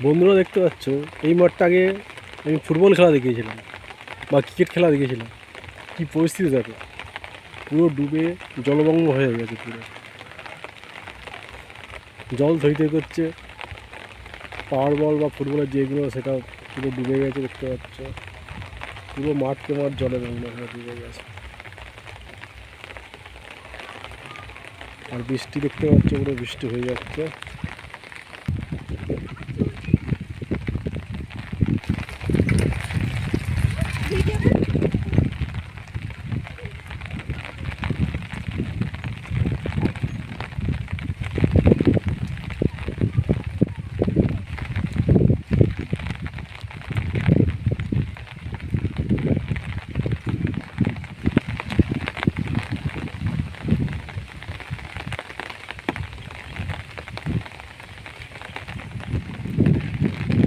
বন্ধুরা দেখতে পাচ্ছ, এই মাঠটা আগে আমি ফুটবল খেলা দেখিয়েছিলাম বা ক্রিকেট খেলা দেখিয়েছিলাম। কি পরিস্থিতি দেখো, পুরো ডুবে জলমগ্ন হয়ে গেছে। পুরো জল থই থই করছে। পাওয়ার বল বা ফুটবলের যেগুলো সেটা পুরো ডুবে গেছে দেখতে পাচ্ছ। পুরো মাঠকে মাঠ জলে মগ্ন হয়ে ডুবে গেছে। আর বৃষ্টি দেখতে পাচ্ছ, পুরো বৃষ্টি হয়ে যাচ্ছে।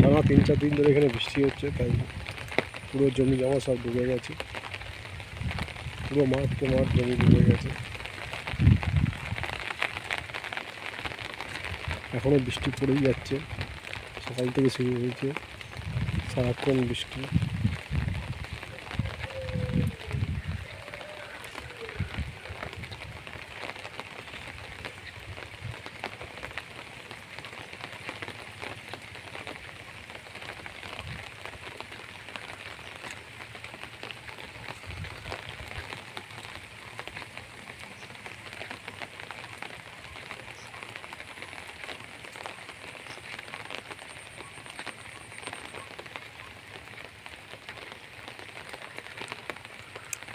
টানা 3-4 দিন ধরে এখানে বৃষ্টি হচ্ছে, তাই পুরো জমি জমা সব ডুবে গেছে। পুরো মাঠকে মাঠ জমি ডুবে গেছে। এখনও বৃষ্টি পড়েই যাচ্ছে, সকাল থেকে শুরু হয়েছে সারাক্ষণ বৃষ্টি।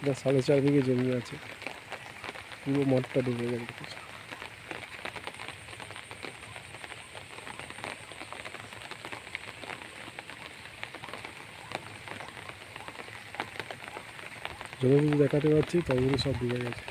এটা 4.5 বিঘে জমি আছে, পুরো মাঠটা ডুবে গেছে। জমিগুলো দেখাতে পাচ্ছি, তবে সব ডুবে গেছে।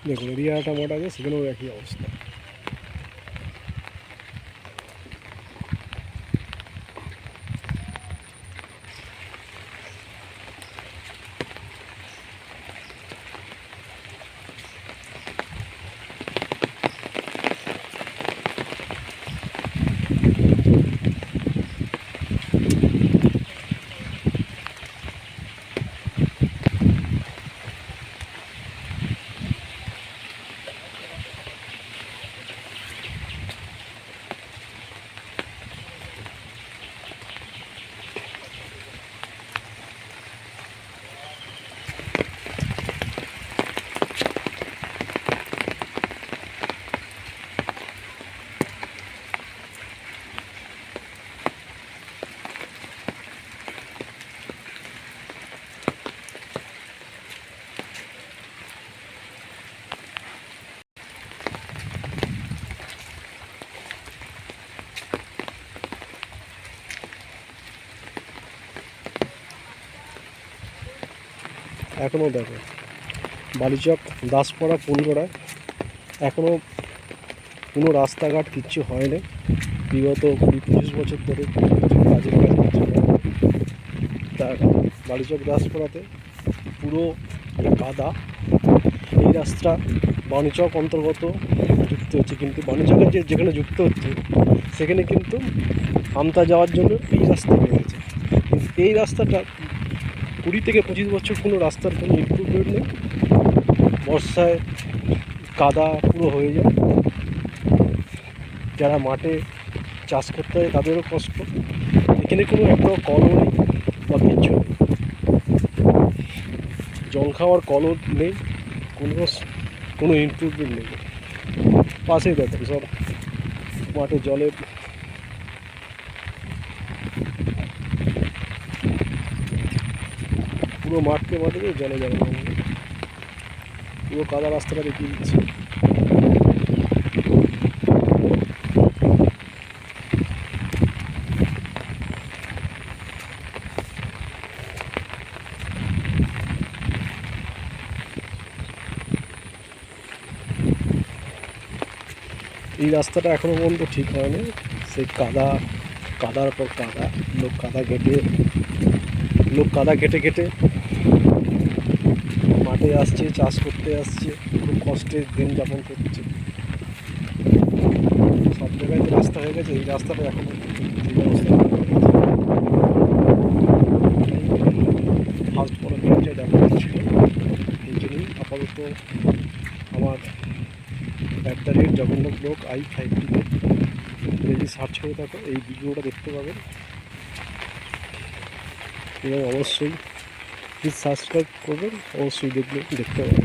দেখুন, এরিয়াটা মাঠ আছে, সেখানেও একই অবস্থা। এখনও দেখো, বালিচক দাসপাড়া ফুলগড়া এখনও কোনো রাস্তাঘাট কিচ্ছু হয়নি। বিগত 20-25 বছর ধরে কাজের কাজ হচ্ছে না। তার বালিচক দাসপাড়াতে পুরো কাদা। এই রাস্তা বাণিচক অন্তর্গত যুক্ত হচ্ছে, কিন্তু বাণিচকের যেখানে যুক্ত হচ্ছে সেখানে কিন্তু আমতা যাওয়ার জন্য এই রাস্তা হয়ে গেছে। কিন্তু এই রাস্তাটা 20 থেকে 25 বছর কোনো রাস্তার কোনো ইমপ্রুভমেন্ট নেই। বর্ষায় কাদা পুরো হয়ে যায়। যারা মাঠে চাষ করতে হয় তাদেরও কষ্ট। এখানে কোনো একটাও কলও নেই বা কিছু জল খাওয়ার কলও নেই। কোনো ইমপ্রুভমেন্ট নেই। পাশেই দেখো সব মাঠে জলে পুরো মাঠকে মাঠে জলে জলে পুরো কাদা রাস্তাটা দেখিয়ে দিচ্ছে। এই রাস্তাটা এখনো পর্যন্ত ঠিক হয়নি। সেই কাদার পর কাদা, লোক কাদা কেটে কেটে মাঠে আসছে, চাষ করতে আসছে, খুব কষ্টে দিন যাপন করছে। সব জায়গায় তো রাস্তা হয়ে গেছে, এই রাস্তাটা এখনো এই অবস্থা ফার্স্ট বড় পর্যায়ে দেখা ছিল। এই জন্যই আপাতত আমার @জগন্নাথ ব্লগ i5টিতে যদি সার্চ করে থাকো এই ভিডিওটা দেখতে পাবেন, এবং অবশ্যই প্লিজ সাবস্ক্রাইব করবেন, অবশ্যই দেখতে পাবেন।